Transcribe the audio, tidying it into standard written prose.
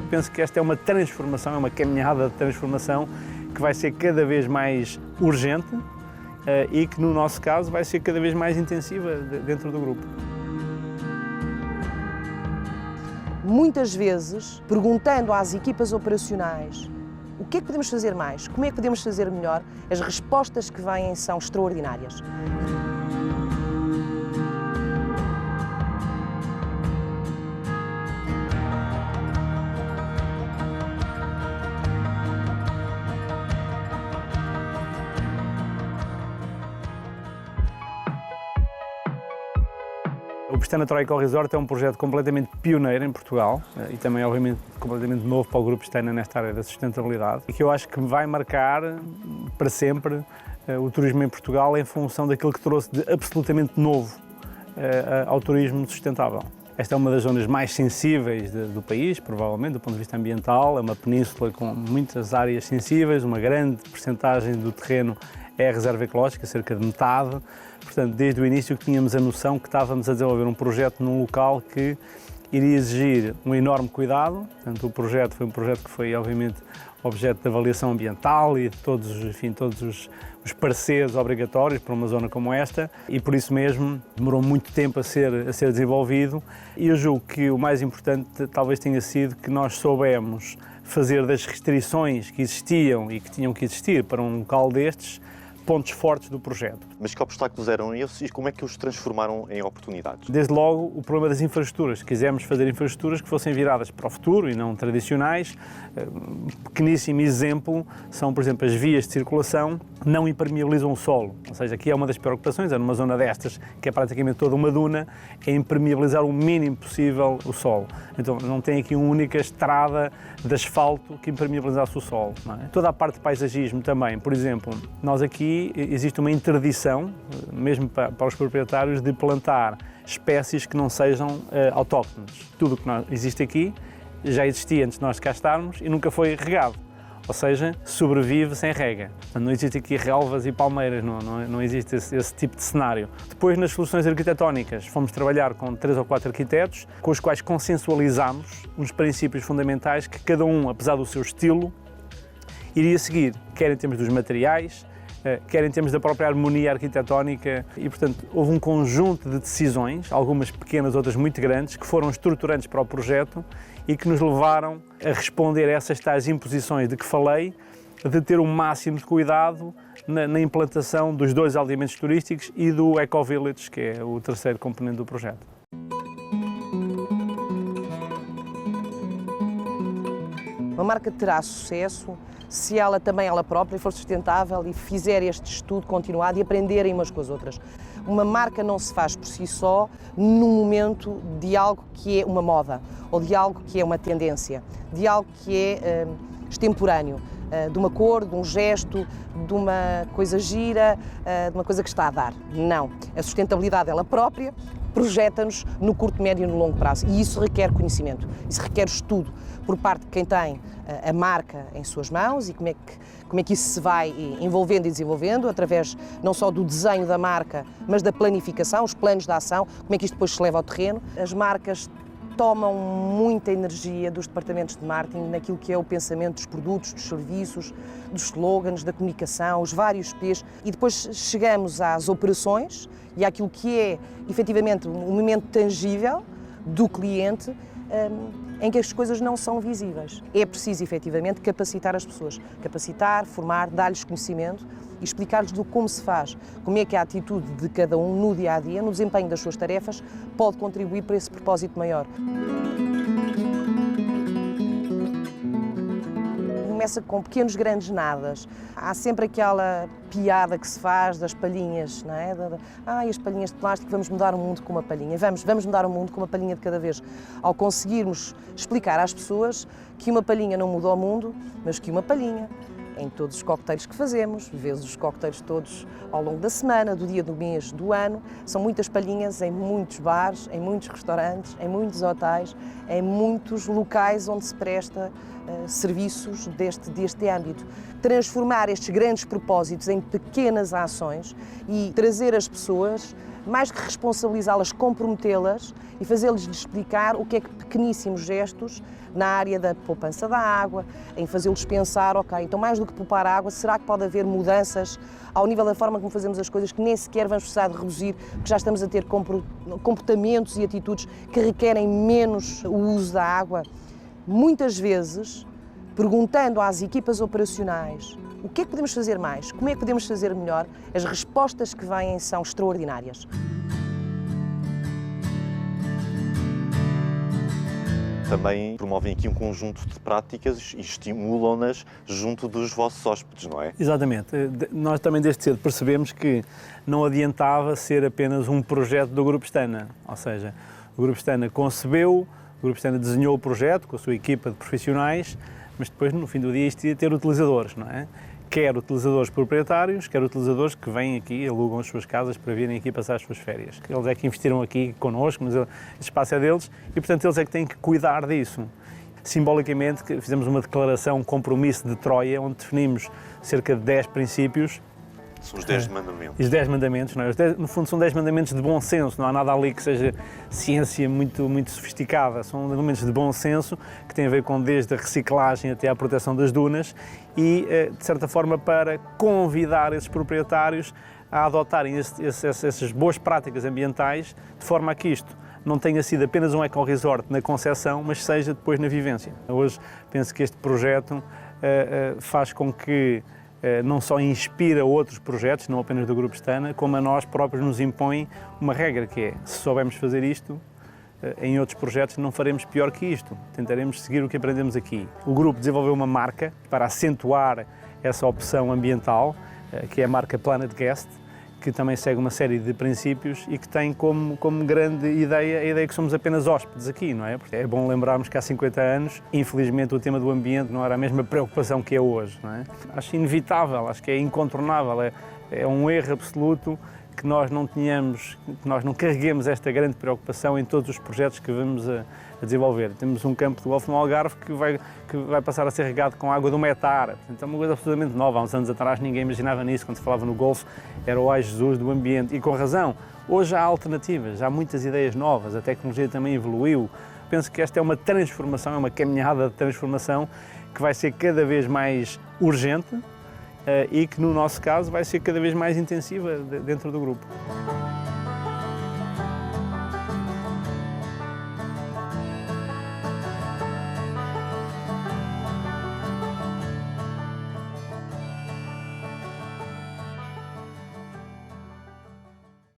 penso que esta é uma transformação, é uma caminhada de transformação que vai ser cada vez mais urgente e que, no nosso caso, vai ser cada vez mais intensiva dentro do grupo. Muitas vezes, perguntando às equipas operacionais o que é que podemos fazer mais, como é que podemos fazer melhor, as respostas que vêm são extraordinárias. O Pestana Troika Eco Resort é um projeto completamente pioneiro em Portugal e também, obviamente, completamente novo para o Grupo Pestana nesta área da sustentabilidade e que eu acho que vai marcar para sempre o turismo em Portugal em função daquilo que trouxe de absolutamente novo ao turismo sustentável. Esta é uma das zonas mais sensíveis do país, provavelmente, do ponto de vista ambiental. É uma península com muitas áreas sensíveis, uma grande percentagem do terreno é a reserva ecológica, cerca de metade. Portanto, desde o início tínhamos a noção que estávamos a desenvolver um projeto num local que iria exigir um enorme cuidado. Portanto, o projeto foi um projeto que foi, obviamente, objeto de avaliação ambiental e de todos os pareceres obrigatórios para uma zona como esta e, por isso mesmo, demorou muito tempo a ser desenvolvido. E eu julgo que o mais importante talvez tenha sido que nós soubemos fazer das restrições que existiam e que tinham que existir para um local destes pontos fortes do projeto. Mas que obstáculos eram esses e como é que os transformaram em oportunidades? Desde logo, o problema das infraestruturas. Quisemos fazer infraestruturas que fossem viradas para o futuro e não tradicionais. Um pequeníssimo exemplo são, por exemplo, as vias de circulação não impermeabilizam o solo. Ou seja, aqui é uma das preocupações, é numa zona destas, que é praticamente toda uma duna, é impermeabilizar o mínimo possível o solo. Então, não tem aqui uma única estrada de asfalto que impermeabilizasse o solo. Não é? Toda a parte de paisagismo também. Por exemplo, nós aqui existe uma interdição, mesmo para os proprietários, de plantar espécies que não sejam autóctones. Tudo o que existe aqui já existia antes de nós cá estarmos e nunca foi regado, ou seja, sobrevive sem rega. Portanto, não existe aqui relvas e palmeiras, não existe esse tipo de cenário. Depois, nas soluções arquitetónicas, fomos trabalhar com 3 ou 4 arquitetos, com os quais consensualizámos os princípios fundamentais que cada um, apesar do seu estilo, iria seguir, quer em termos dos materiais, quer em termos da própria harmonia arquitetónica e, portanto, houve um conjunto de decisões, algumas pequenas, outras muito grandes, que foram estruturantes para o projeto e que nos levaram a responder a essas tais imposições de que falei, de ter o máximo de cuidado na implantação dos 2 aldeamentos turísticos e do Eco Village, que é o terceiro componente do projeto. Uma marca terá sucesso se ela também, ela própria, for sustentável e fizer este estudo continuado e aprenderem umas com as outras. Uma marca não se faz por si só num momento de algo que é uma moda ou de algo que é uma tendência, de algo que é extemporâneo, de uma cor, de um gesto, de uma coisa gira, de uma coisa que está a dar. Não. A sustentabilidade, ela própria, projeta-nos no curto, médio e no longo prazo. E isso requer conhecimento, isso requer estudo por parte de quem tem a marca em suas mãos e como é que isso se vai envolvendo e desenvolvendo através não só do desenho da marca, mas da planificação, os planos de ação, como é que isto depois se leva ao terreno. As marcas tomam muita energia dos departamentos de marketing naquilo que é o pensamento dos produtos, dos serviços, dos slogans, da comunicação, os vários P's e depois chegamos às operações e àquilo que é efetivamente um momento tangível do cliente em que as coisas não são visíveis. É preciso efetivamente capacitar as pessoas, capacitar, formar, dar-lhes conhecimento e explicar-lhes do como se faz, como é que a atitude de cada um no dia-a-dia, no desempenho das suas tarefas, pode contribuir para esse propósito maior. Começa com pequenos grandes nadas. Há sempre aquela piada que se faz das palhinhas, não é? As palhinhas de plástico, vamos mudar o mundo com uma palhinha. Vamos mudar o mundo com uma palhinha de cada vez. Ao conseguirmos explicar às pessoas que uma palhinha não muda o mundo, mas que uma palhinha em todos os coquetéis que fazemos, vezes os coquetéis todos ao longo da semana, do dia, do mês, do ano. São muitas palhinhas em muitos bares, em muitos restaurantes, em muitos hotéis, em muitos locais onde se presta serviços deste âmbito. transformar estes grandes propósitos em pequenas ações e trazer as pessoas, mais que responsabilizá-las, comprometê-las e fazê-lhes explicar o que é que pequeníssimos gestos na área da poupança da água, em fazê-los pensar, ok, então mais do que poupar água, será que pode haver mudanças ao nível da forma como fazemos as coisas que nem sequer vamos precisar de reduzir, porque já estamos a ter comportamentos e atitudes que requerem menos o uso da água? Muitas vezes, perguntando às equipas operacionais o que é que podemos fazer mais, como é que podemos fazer melhor, as respostas que vêm são extraordinárias. Também promovem aqui um conjunto de práticas e estimulam-nas junto dos vossos hóspedes, não é? Exatamente. Nós também desde cedo percebemos que não adiantava ser apenas um projeto do Grupo Stana, ou seja, o Grupo Stana concebeu, o Grupo Stana desenhou o projeto com a sua equipa de profissionais, mas depois, no fim do dia, isto ia ter utilizadores, não é? Quer utilizadores proprietários, quer utilizadores que vêm aqui e alugam as suas casas para virem aqui passar as suas férias. Eles é que investiram aqui connosco, mas este espaço é deles e, portanto, eles é que têm que cuidar disso. Simbolicamente, fizemos uma declaração, um compromisso de Troia, onde definimos cerca de 10 princípios. São os 10 mandamentos. Os 10 mandamentos, não é? No fundo, são 10 mandamentos de bom senso, não há nada ali que seja ciência muito sofisticada. São mandamentos de bom senso que têm a ver com desde a reciclagem até à proteção das dunas e, de certa forma, para convidar esses proprietários a adotarem essas boas práticas ambientais, de forma a que isto não tenha sido apenas um eco-resort na concepção, mas seja depois na vivência. Hoje penso que este projeto faz com que não só inspira outros projetos, não apenas do Grupo Stana, como a nós próprios nos impõe uma regra que é, se soubermos fazer isto, em outros projetos não faremos pior que isto, tentaremos seguir o que aprendemos aqui. O grupo desenvolveu uma marca para acentuar essa opção ambiental, que é a marca Planet Guest, que também segue uma série de princípios e que tem como grande ideia a ideia que somos apenas hóspedes aqui, não é? Porque é bom lembrarmos que há 50 anos, infelizmente, o tema do ambiente não era a mesma preocupação que é hoje, não é? Acho inevitável, acho que é incontornável, é um erro absoluto que nós não tenhamos, que nós não carreguemos esta grande preocupação em todos os projetos que vamos a desenvolver. Temos um campo de golfe no Algarve que vai passar a ser regado com água do Metar. Então é uma coisa absolutamente nova. Há uns anos atrás ninguém imaginava nisso. Quando se falava no golfe era o ai Jesus do ambiente. E com razão. Hoje há alternativas, há muitas ideias novas, a tecnologia também evoluiu. Penso que esta é uma transformação, é uma caminhada de transformação que vai ser cada vez mais urgente e que, no nosso caso, vai ser cada vez mais intensiva dentro do grupo.